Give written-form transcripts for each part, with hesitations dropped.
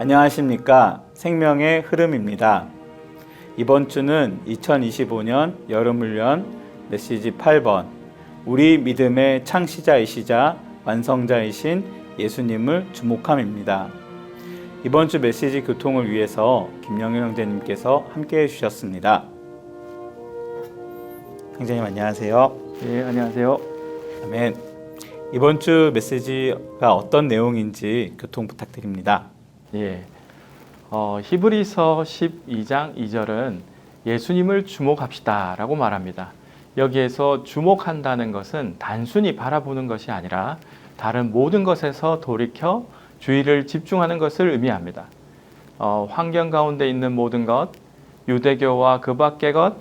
안녕하십니까. 생명의 흐름입니다. 이번 주는 2025년 여름훈련 메시지 8번 우리 믿음의 창시자이시자 완성자이신 예수님을 주목함입니다. 이번 주 메시지 교통을 위해서 김영일 형제님께서 함께해 주셨습니다. 형제님 안녕하세요. 네, 안녕하세요. 아멘. 이번 주 메시지가 어떤 내용인지 교통 부탁드립니다. 예, 히브리서 12장 2절은 예수님을 주목합시다 라고 말합니다. 여기에서 주목한다는 것은 단순히 바라보는 것이 아니라 다른 모든 것에서 돌이켜 주의를 집중하는 것을 의미합니다. 환경 가운데 있는 모든 것, 유대교와 그 밖의 것,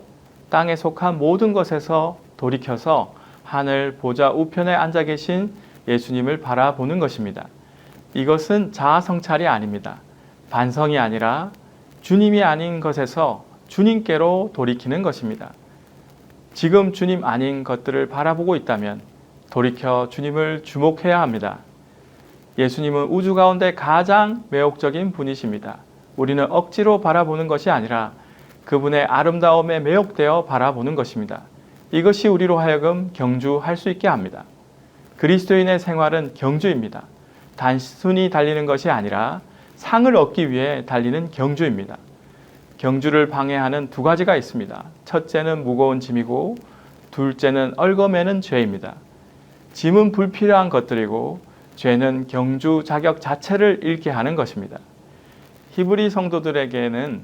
땅에 속한 모든 것에서 돌이켜서 하늘 보좌 우편에 앉아 계신 예수님을 바라보는 것입니다. 이것은 자아 성찰이 아닙니다. 반성이 아니라 주님이 아닌 것에서 주님께로 돌이키는 것입니다. 지금 주님 아닌 것들을 바라보고 있다면 돌이켜 주님을 주목해야 합니다. 예수님은 우주 가운데 가장 매혹적인 분이십니다. 우리는 억지로 바라보는 것이 아니라 그분의 아름다움에 매혹되어 바라보는 것입니다. 이것이 우리로 하여금 경주할 수 있게 합니다. 그리스도인의 생활은 경주입니다. 단순히 달리는 것이 아니라 상을 얻기 위해 달리는 경주입니다. 경주를 방해하는 두 가지가 있습니다. 첫째는 무거운 짐이고 둘째는 얽어매는 죄입니다. 짐은 불필요한 것들이고 죄는 경주 자격 자체를 잃게 하는 것입니다. 히브리 성도들에게는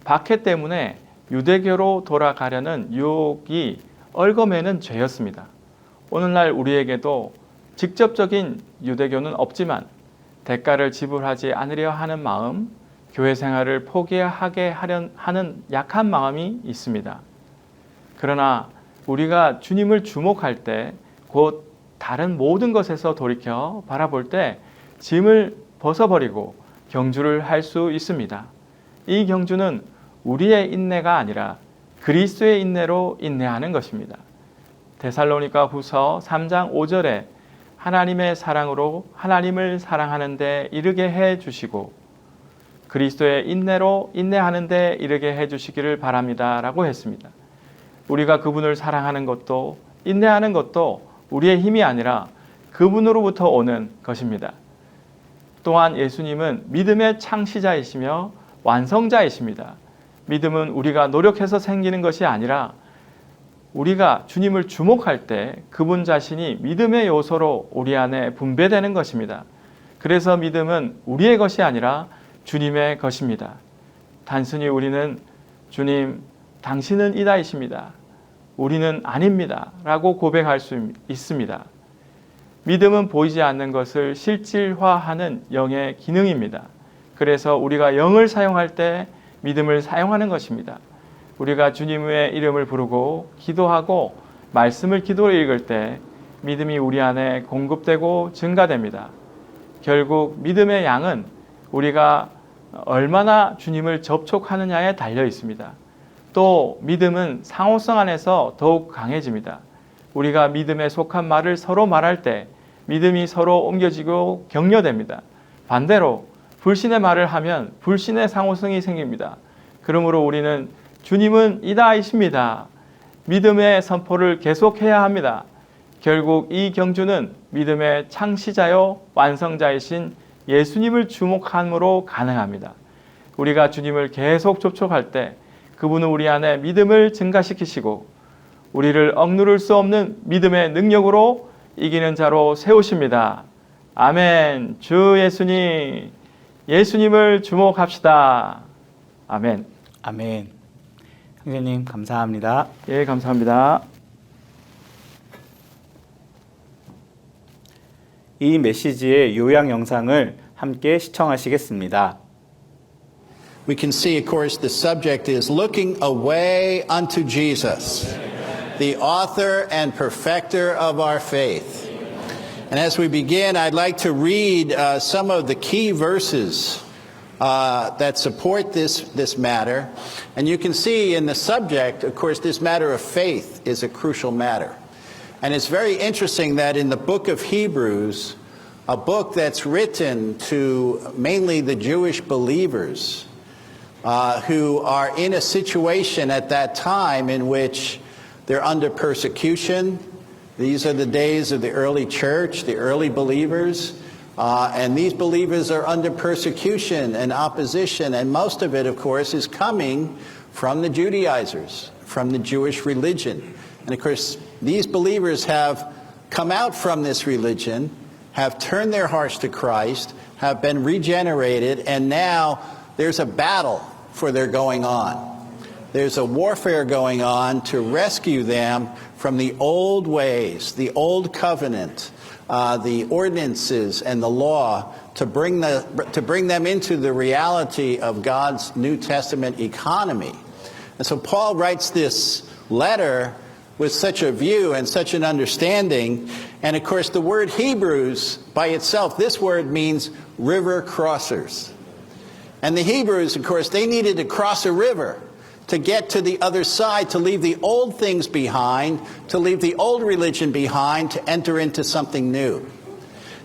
박해 때문에 유대교로 돌아가려는 유혹이 얽어매는 죄였습니다. 오늘날 우리에게도 직접적인 유대교는 없지만 대가를 지불하지 않으려 하는 마음, 교회 생활을 포기하게 하는 약한 마음이 있습니다. 그러나 우리가 주님을 주목할 때 곧 다른 모든 것에서 돌이켜 바라볼 때 짐을 벗어버리고 경주를 할 수 있습니다. 이 경주는 우리의 인내가 아니라 그리스도의 인내로 인내하는 것입니다. 데살로니가 후서 3장 5절에 하나님의 사랑으로 하나님을 사랑하는 데 이르게 해 주시고 그리스도의 인내로 인내하는 데 이르게 해 주시기를 바랍니다 라고 했습니다. 우리가 그분을 사랑하는 것도 인내하는 것도 우리의 힘이 아니라 그분으로부터 오는 것입니다. 또한 예수님은 믿음의 창시자이시며 완성자이십니다. 믿음은 우리가 노력해서 생기는 것이 아니라 우리가 주님을 주목할 때 그분 자신이 믿음의 요소로 우리 안에 분배되는 것입니다. 그래서 믿음은 우리의 것이 아니라 주님의 것입니다. 단순히 우리는 주님, 당신은 이다이십니다. 우리는 아닙니다. 라고 고백할 수 있습니다. 믿음은 보이지 않는 것을 실질화하는 영의 기능입니다. 그래서 우리가 영을 사용할 때 믿음을 사용하는 것입니다. 우리가 주님의 이름을 부르고 기도하고 말씀을 기도로 읽을 때 믿음이 우리 안에 공급되고 증가됩니다. 결국 믿음의 양은 우리가 얼마나 주님을 접촉하느냐에 달려 있습니다. 또 믿음은 상호성 안에서 더욱 강해집니다. 우리가 믿음에 속한 말을 서로 말할 때 믿음이 서로 옮겨지고 격려됩니다. 반대로 불신의 말을 하면 불신의 상호성이 생깁니다. 그러므로 우리는 주님은 이다이십니다. 믿음의 선포를 계속해야 합니다. 결국 이 경주는 믿음의 창시자요 완성자이신 예수님을 주목함으로 가능합니다. 우리가 주님을 계속 접촉할 때 그분은 우리 안에 믿음을 증가시키시고 우리를 억누를 수 없는 믿음의 능력으로 이기는 자로 세우십니다. 아멘. 주 예수님을 주목합시다. 아멘. 아멘. 형제님 감사합니다. 예, 감사합니다. 이 메시지의 요약 영상을 함께 시청하시겠습니다. We can see, of course, the subject is looking away unto Jesus, the author and perfecter of our faith. And as we begin, I'd like to read some of the key verses that support this matter. And you can see in the subject, of course, this matter of faith is a crucial matter. And it's very interesting that in the book of Hebrews, a book that's written to mainly the Jewish believers who are in a situation at that time in which they're under persecution. These are the days of the early church, the early believers. And these believers are under persecution and opposition. And most of it, of course, is coming from the Judaizers, from the Jewish religion. And of course, these believers have come out from this religion, have turned their hearts to Christ, have been regenerated, and now there's a battle for their going on. There's a warfare going on to rescue them from the old ways, the old covenant, the ordinances and the law, to bring them into the reality of God's New Testament economy. And so Paul writes this letter with such a view and such an understanding. And of course, the word Hebrews by itself, this word means river crossers. And the Hebrews, of course, they needed to cross a river to get to the other side, to leave the old things behind, to leave the old religion behind, to enter into something new.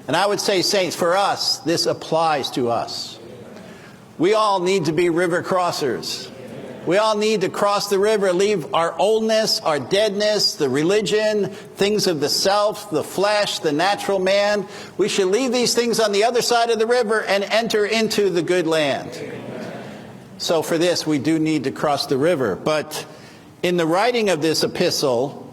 And I would say, saints, for us, this applies to us. We all need to be river crossers. We all need to cross the river, leave our oldness, our deadness, the religion, things of the self, the flesh, the natural man. We should leave these things on the other side of the river and enter into the good land. So for this, we do need to cross the river. But in the writing of this epistle,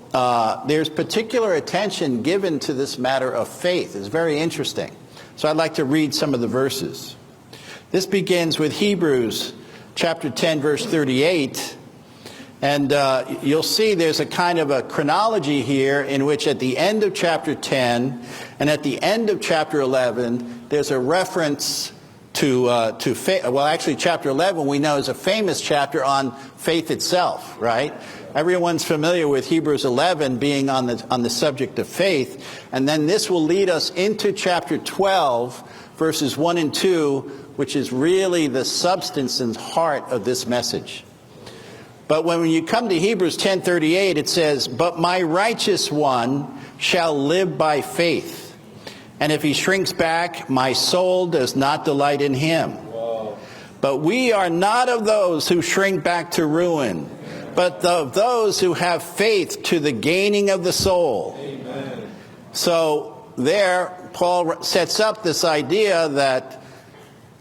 there's particular attention given to this matter of faith. It's very interesting. So I'd like to read some of the verses. This begins with Hebrews chapter 10, verse 38. And you'll see there's a kind of a chronology here in which at the end of chapter 10 and at the end of chapter 11, there's a reference to faith. Well, actually, chapter 11 we know is a famous chapter on faith itself, right? Everyone's familiar with Hebrews 11 being on the subject of faith. And then this will lead us into chapter 12, verses 1 and 2, which is really the substance and heart of this message. But when you come to Hebrews 10:38, it says, "But my righteous one shall live by faith. And if he shrinks back, my soul does not delight in him. Wow. But we are not of those who shrink back to ruin, but of those who have faith to the gaining of the soul." Amen. So there, Paul sets up this idea that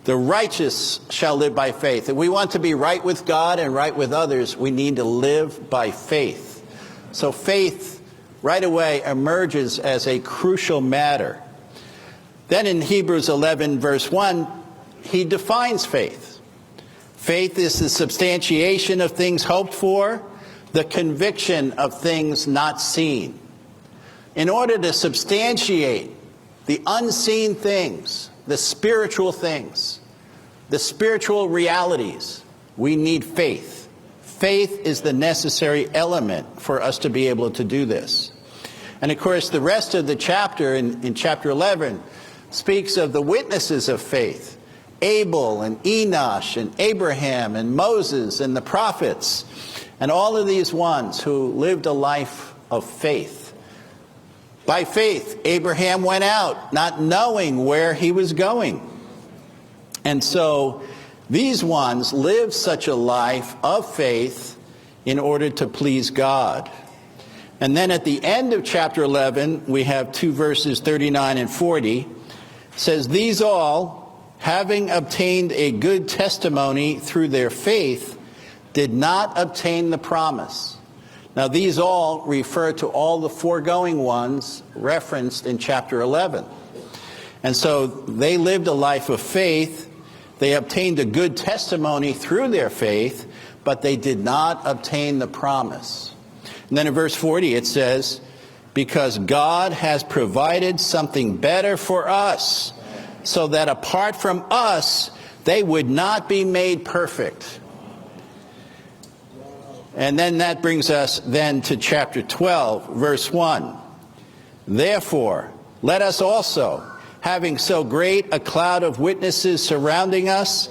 the righteous shall live by faith. If we want to be right with God and right with others, we need to live by faith. So faith right away emerges as a crucial matter. Then in Hebrews 11, verse 1, he defines faith. Faith is the substantiation of things hoped for, the conviction of things not seen. In order to substantiate the unseen things, the spiritual things, the spiritual realities, we need faith. Faith is the necessary element for us to be able to do this. And of course, the rest of the chapter in chapter 11 speaks of the witnesses of faith. Abel and Enosh and Abraham and Moses and the prophets and all of these ones who lived a life of faith. By faith, Abraham went out not knowing where he was going. And so these ones lived such a life of faith in order to please God. And then at the end of chapter 11, we have two verses 39 and 40. It says, "These all, having obtained a good testimony through their faith, did not obtain the promise." Now these all refer to all the foregoing ones referenced in chapter 11. And so they lived a life of faith. They obtained a good testimony through their faith, but they did not obtain the promise. And then in verse 40 it says, "Because God has provided something better for us, so that apart from us, they would not be made perfect." And then that brings us then to chapter 12, verse 1. "Therefore, let us also, having so great a cloud of witnesses surrounding us,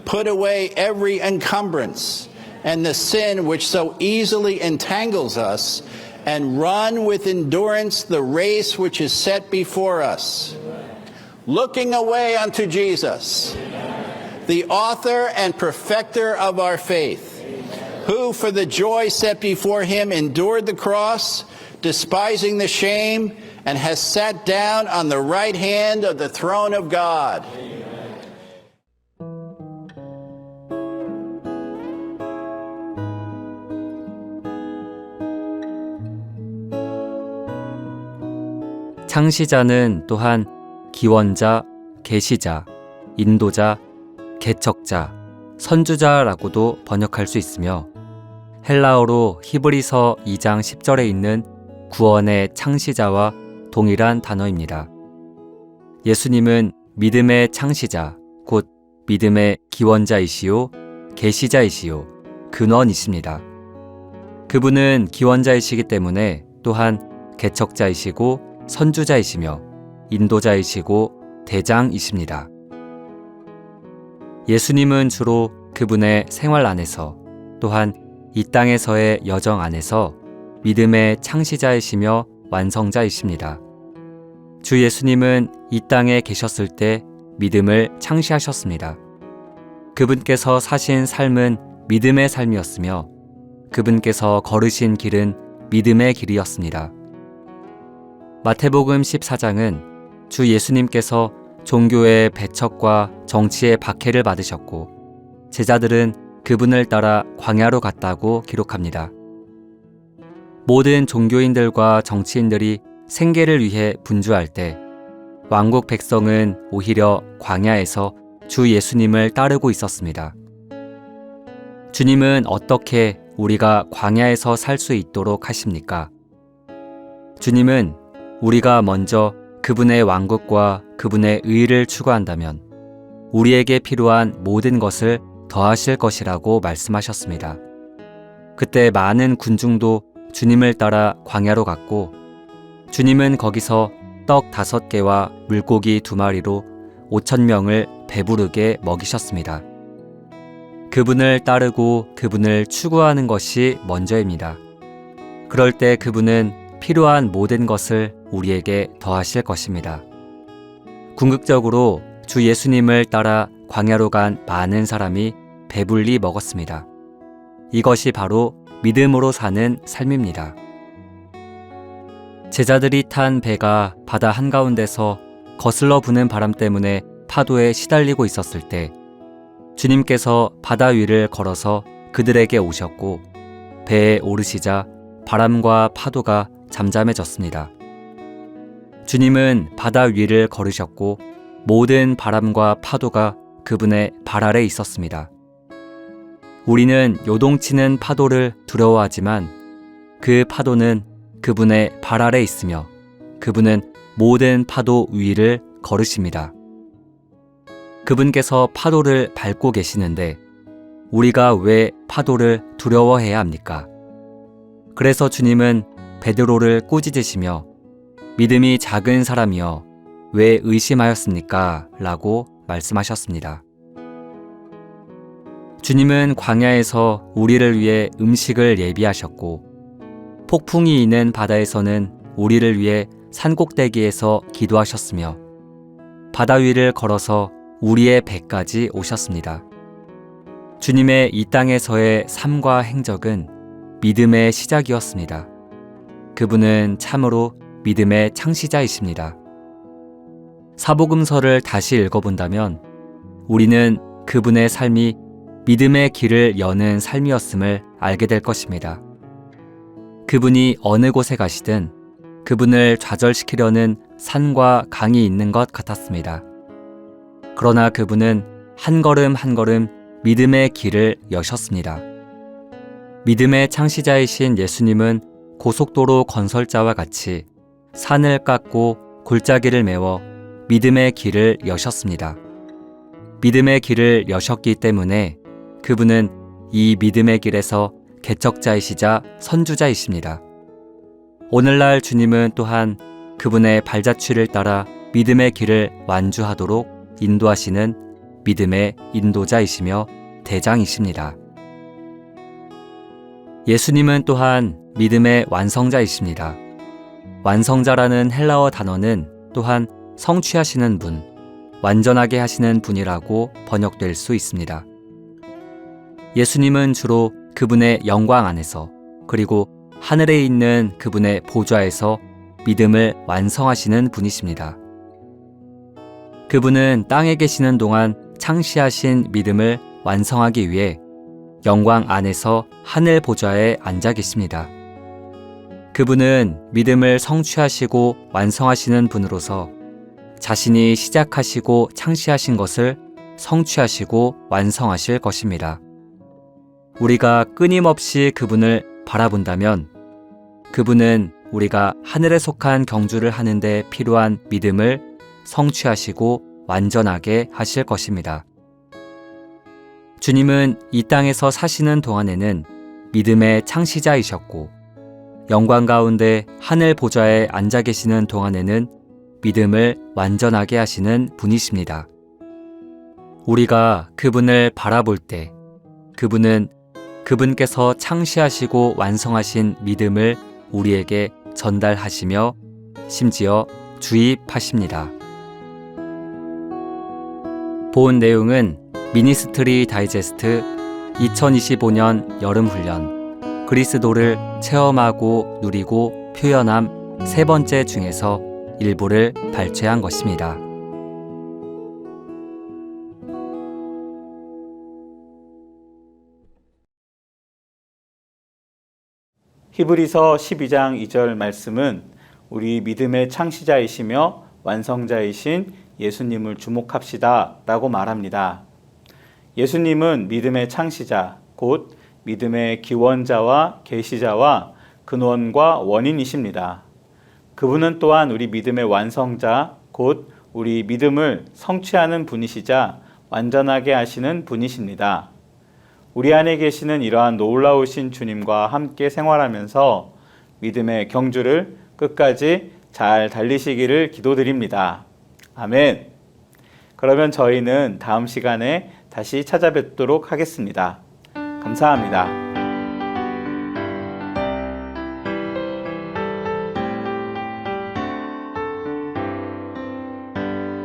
put away every encumbrance and the sin which so easily entangles us, and run with endurance the race which is set before us, looking away unto Jesus, the author and perfecter of our faith, who for the joy set before him endured the cross, despising the shame, and has sat down on the right hand of the throne of God. 창시자는 또한 기원자, 계시자, 인도자, 개척자, 선주자라고도 번역할 수 있으며 헬라어로 히브리서 2장 10절에 있는 구원의 창시자와 동일한 단어입니다. 예수님은 믿음의 창시자, 곧 믿음의 기원자이시요, 계시자이시요, 근원이십니다. 그분은 기원자이시기 때문에 또한 개척자이시고 선주자이시며 인도자이시고 대장이십니다. 예수님은 주로 그분의 생활 안에서 또한 이 땅에서의 여정 안에서 믿음의 창시자이시며 완성자이십니다. 주 예수님은 이 땅에 계셨을 때 믿음을 창시하셨습니다. 그분께서 사신 삶은 믿음의 삶이었으며 그분께서 걸으신 길은 믿음의 길이었습니다. 마태복음 14장은 주 예수님께서 종교의 배척과 정치의 박해를 받으셨고 제자들은 그분을 따라 광야로 갔다고 기록합니다. 모든 종교인들과 정치인들이 생계를 위해 분주할 때 왕국 백성은 오히려 광야에서 주 예수님을 따르고 있었습니다. 주님은 어떻게 우리가 광야에서 살 수 있도록 하십니까? 주님은 우리가 먼저 그분의 왕국과 그분의 의를 추구한다면 우리에게 필요한 모든 것을 더하실 것이라고 말씀하셨습니다. 그때 많은 군중도 주님을 따라 광야로 갔고 주님은 거기서 떡 5개와 물고기 2마리로 5,000명을 배부르게 먹이셨습니다. 그분을 따르고 그분을 추구하는 것이 먼저입니다. 그럴 때 그분은 필요한 모든 것을 우리에게 더하실 것입니다. 궁극적으로 주 예수님을 따라 광야로 간 많은 사람이 배불리 먹었습니다. 이것이 바로 믿음으로 사는 삶입니다. 제자들이 탄 배가 바다 한가운데서 거슬러 부는 바람 때문에 파도에 시달리고 있었을 때 주님께서 바다 위를 걸어서 그들에게 오셨고 배에 오르시자 바람과 파도가 잠잠해졌습니다. 주님은 바다 위를 걸으셨고 모든 바람과 파도가 그분의 발 아래 있었습니다. 우리는 요동치는 파도를 두려워하지만 그 파도는 그분의 발 아래 있으며 그분은 모든 파도 위를 걸으십니다. 그분께서 파도를 밟고 계시는데 우리가 왜 파도를 두려워해야 합니까? 그래서 주님은 베드로를 꾸짖으시며 믿음이 작은 사람이여 왜 의심하였습니까? 라고 말씀하셨습니다. 주님은 광야에서 우리를 위해 음식을 예비하셨고 폭풍이 있는 바다에서는 우리를 위해 산꼭대기에서 기도하셨으며 바다 위를 걸어서 우리의 배까지 오셨습니다. 주님의 이 땅에서의 삶과 행적은 믿음의 시작이었습니다. 그분은 참으로 믿음의 창시자이십니다. 사복음서를 다시 읽어본다면 우리는 그분의 삶이 믿음의 길을 여는 삶이었음을 알게 될 것입니다. 그분이 어느 곳에 가시든 그분을 좌절시키려는 산과 강이 있는 것 같았습니다. 그러나 그분은 한 걸음 한 걸음 믿음의 길을 여셨습니다. 믿음의 창시자이신 예수님은 고속도로 건설자와 같이 산을 깎고 골짜기를 메워 믿음의 길을 여셨습니다. 믿음의 길을 여셨기 때문에 그분은 이 믿음의 길에서 개척자이시자 선주자이십니다. 오늘날 주님은 또한 그분의 발자취를 따라 믿음의 길을 완주하도록 인도하시는 믿음의 인도자이시며 대장이십니다. 예수님은 또한 믿음의 완성자이십니다. 완성자라는 헬라어 단어는 또한 성취하시는 분 완전하게 하시는 분이라고 번역될 수 있습니다. 예수님은 주로 그분의 영광 안에서 그리고 하늘에 있는 그분의 보좌에서 믿음을 완성하시는 분이십니다. 그분은 땅에 계시는 동안 창시하신 믿음을 완성하기 위해 영광 안에서 하늘 보좌에 앉아 계십니다. 그분은 믿음을 성취하시고 완성하시는 분으로서 자신이 시작하시고 창시하신 것을 성취하시고 완성하실 것입니다. 우리가 끊임없이 그분을 바라본다면 그분은 우리가 하늘에 속한 경주를 하는데 필요한 믿음을 성취하시고 완전하게 하실 것입니다. 주님은 이 땅에서 사시는 동안에는 믿음의 창시자이셨고 영광 가운데 하늘 보좌에 앉아 계시는 동안에는 믿음을 완전하게 하시는 분이십니다. 우리가 그분을 바라볼 때 그분은 그분께서 창시하시고 완성하신 믿음을 우리에게 전달하시며 심지어 주입하십니다. 본 내용은 미니스트리 다이제스트 2025년 여름훈련 그리스도를 체험하고 누리고 표현함 세 번째 중에서 일부를 발췌한 것입니다. 히브리서 12장 2절 말씀은 우리 믿음의 창시자이시며 완성자이신 예수님을 주목합시다 라고 말합니다. 예수님은 믿음의 창시자, 곧 믿음의 기원자와 계시자와 근원과 원인이십니다. 그분은 또한 우리 믿음의 완성자, 곧 우리 믿음을 성취하는 분이시자 완전하게 하시는 분이십니다. 우리 안에 계시는 이러한 놀라우신 주님과 함께 생활하면서 믿음의 경주를 끝까지 잘 달리시기를 기도드립니다. 아멘. 그러면 저희는 다음 시간에 다시 찾아뵙도록 하겠습니다. 감사합니다.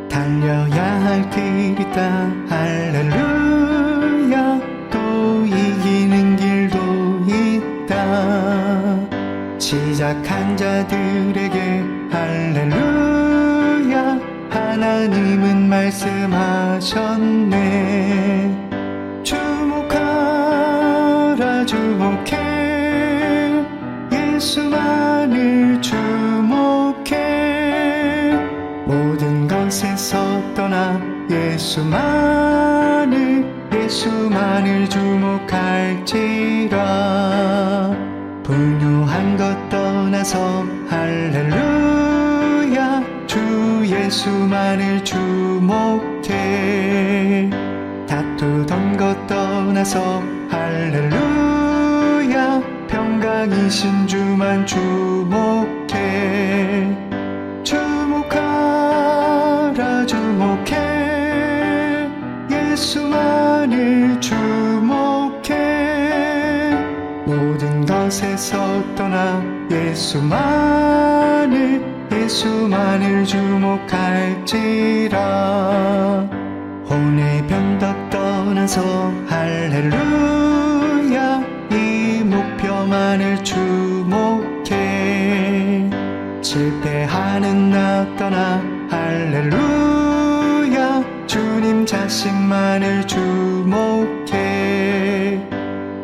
달려야 할 길 있다 할렐루야 또 이기는 길도 있다 시작한 자들에게 할렐루야 하나님은 말씀하셨네 주목하라 주목해 예수만을 주목해 모든 것에서 떠나 예수만을 주목할지라 분유한 것 떠나서 할렐루야 주 예수만을 주목해 다투던 것 떠나서 할렐루야 평강이신 주만 주목해 주목하라 주목해 예수만을 주목해 모든 것에서 떠나 예수만을 주목할지라 혼의 변덕 떠나서 할렐루야 이 목표만을 주목해 실패하는 나 떠나 할렐루야 주님 자신만을 주목해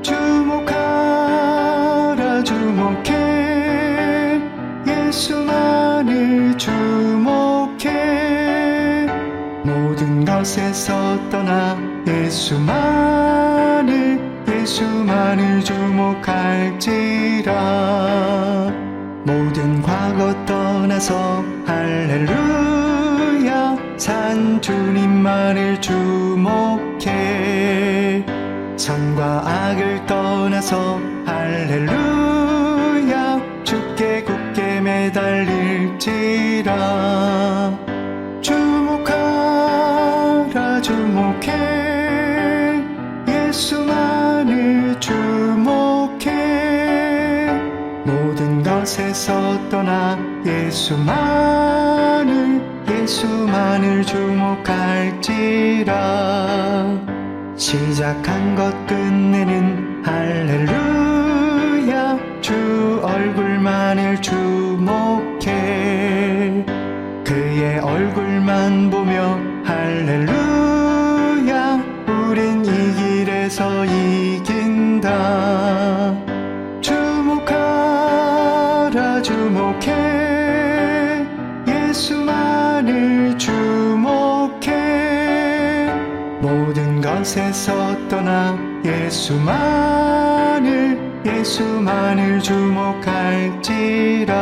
주목하라 주목해 예수만을 주목해 모든 것에서 떠나 예수만을 주목할지라 모든 과거 떠나서 할렐루야 산 주님만을 주목해 선과 악을 떠나서 할렐루야 주께 굳게 매달릴지라 주목하라 주목해 예수만을 주목해 모든 것에서 떠나 예수만을 예수만을 주목할지라. 시작한 것 끝내는 할렐루야. 주 얼굴만을 주목해. 그의 얼굴만 보며 할렐루야. 우린 이 길에서 이긴다. 주목하라 주목해. 예수만을 주목해. 모든 것에서 떠나 예수만을 주목할지라.